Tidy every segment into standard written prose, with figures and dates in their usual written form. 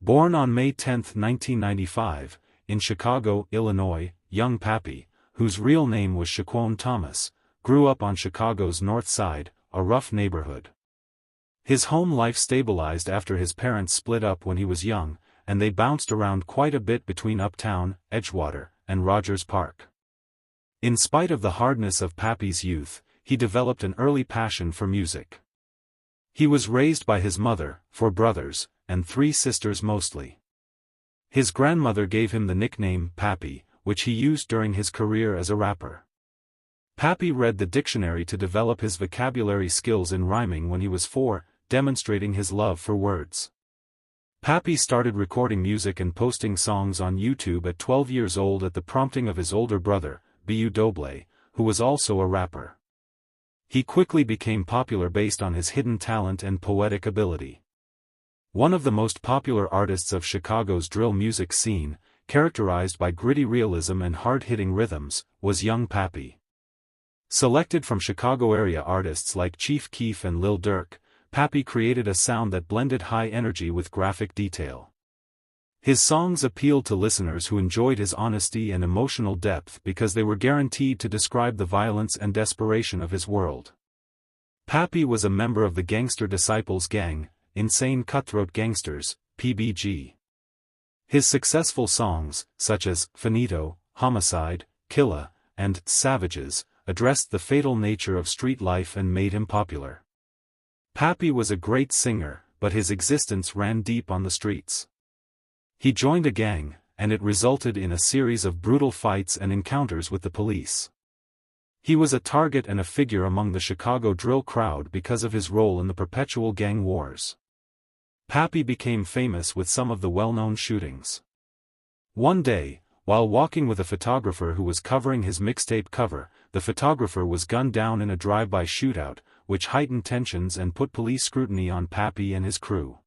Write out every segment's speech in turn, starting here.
Born on May 10, 1995, in Chicago, Illinois, young Pappy, whose real name was Shaquon Thomas, grew up on Chicago's North Side, a rough neighborhood. His home life stabilized after his parents split up when he was young, and they bounced around quite a bit between Uptown, Edgewater, and Rogers Park. In spite of the hardness of Pappy's youth, he developed an early passion for music. He was raised by his mother, 4 brothers, and 3 sisters mostly. His grandmother gave him the nickname Pappy, which he used during his career as a rapper. Pappy read the dictionary to develop his vocabulary skills in rhyming when he was 4, demonstrating his love for words. Pappy started recording music and posting songs on YouTube at 12 years old at the prompting of his older brother, Bu, who was also a rapper. He quickly became popular based on his hidden talent and poetic ability. One of the most popular artists of Chicago's drill music scene, characterized by gritty realism and hard-hitting rhythms, was young Pappy. Selected from Chicago area artists like Chief Keef and Lil Durk, Pappy created a sound that blended high energy with graphic detail. His songs appealed to listeners who enjoyed his honesty and emotional depth because they were guaranteed to describe the violence and desperation of his world. Pappy was a member of the Gangster Disciples Gang, Insane Cutthroat Gangsters, PBG. His successful songs, such as Finito, Homicide, Killa, and Savages, addressed the fatal nature of street life and made him popular. Pappy was a great singer, but his existence ran deep on the streets. He joined a gang, and it resulted in a series of brutal fights and encounters with the police. He was a target and a figure among the Chicago drill crowd because of his role in the perpetual gang wars. Pappy became famous with some of the well-known shootings. One day, while walking with a photographer who was covering his mixtape cover, the photographer was gunned down in a drive-by shootout, which heightened tensions and put police scrutiny on Pappy and his crew.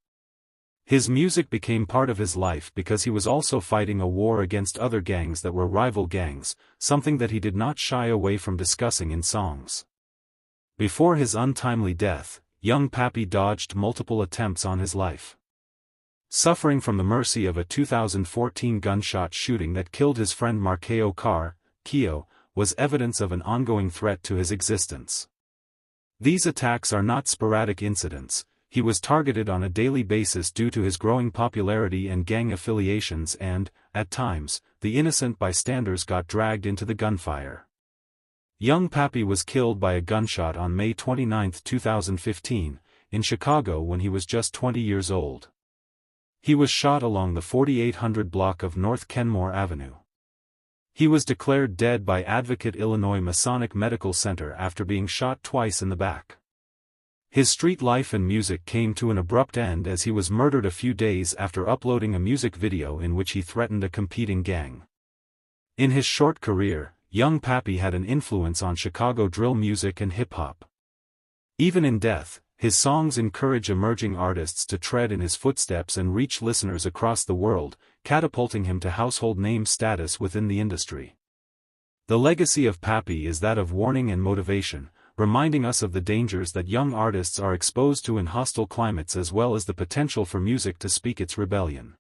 His music became part of his life because he was also fighting a war against other gangs that were rival gangs, something that he did not shy away from discussing in songs. Before his untimely death, young Pappy dodged multiple attempts on his life. Suffering from the mercy of a 2014 gunshot shooting that killed his friend Markeo Carr, Keo, was evidence of an ongoing threat to his existence. These attacks are not sporadic incidents. He was targeted on a daily basis due to his growing popularity and gang affiliations and, at times, the innocent bystanders got dragged into the gunfire. Young Pappy was killed by a gunshot on May 29, 2015, in Chicago when he was just 20 years old. He was shot along the 4800 block of North Kenmore Avenue. He was declared dead by Advocate Illinois Masonic Medical Center after being shot twice in the back. His street life and music came to an abrupt end as he was murdered a few days after uploading a music video in which he threatened a competing gang. In his short career, young Pappy had an influence on Chicago drill music and hip-hop. Even in death, his songs encourage emerging artists to tread in his footsteps and reach listeners across the world, catapulting him to household name status within the industry. The legacy of Pappy is that of warning and motivation, reminding us of the dangers that young artists are exposed to in hostile climates as well as the potential for music to speak its rebellion.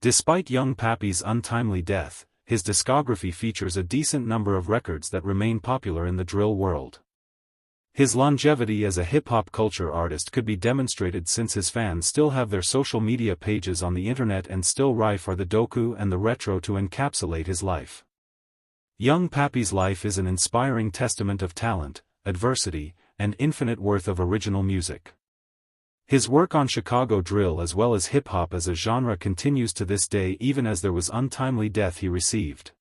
Despite young Pappy's untimely death, his discography features a decent number of records that remain popular in the drill world. His longevity as a hip-hop culture artist could be demonstrated since his fans still have their social media pages on the internet and still rife are the docu and the retro to encapsulate his life. Young Pappy's life is an inspiring testament of talent, adversity, and infinite worth of original music. His work on Chicago drill as well as hip-hop as a genre continues to this day even as there was untimely death he received.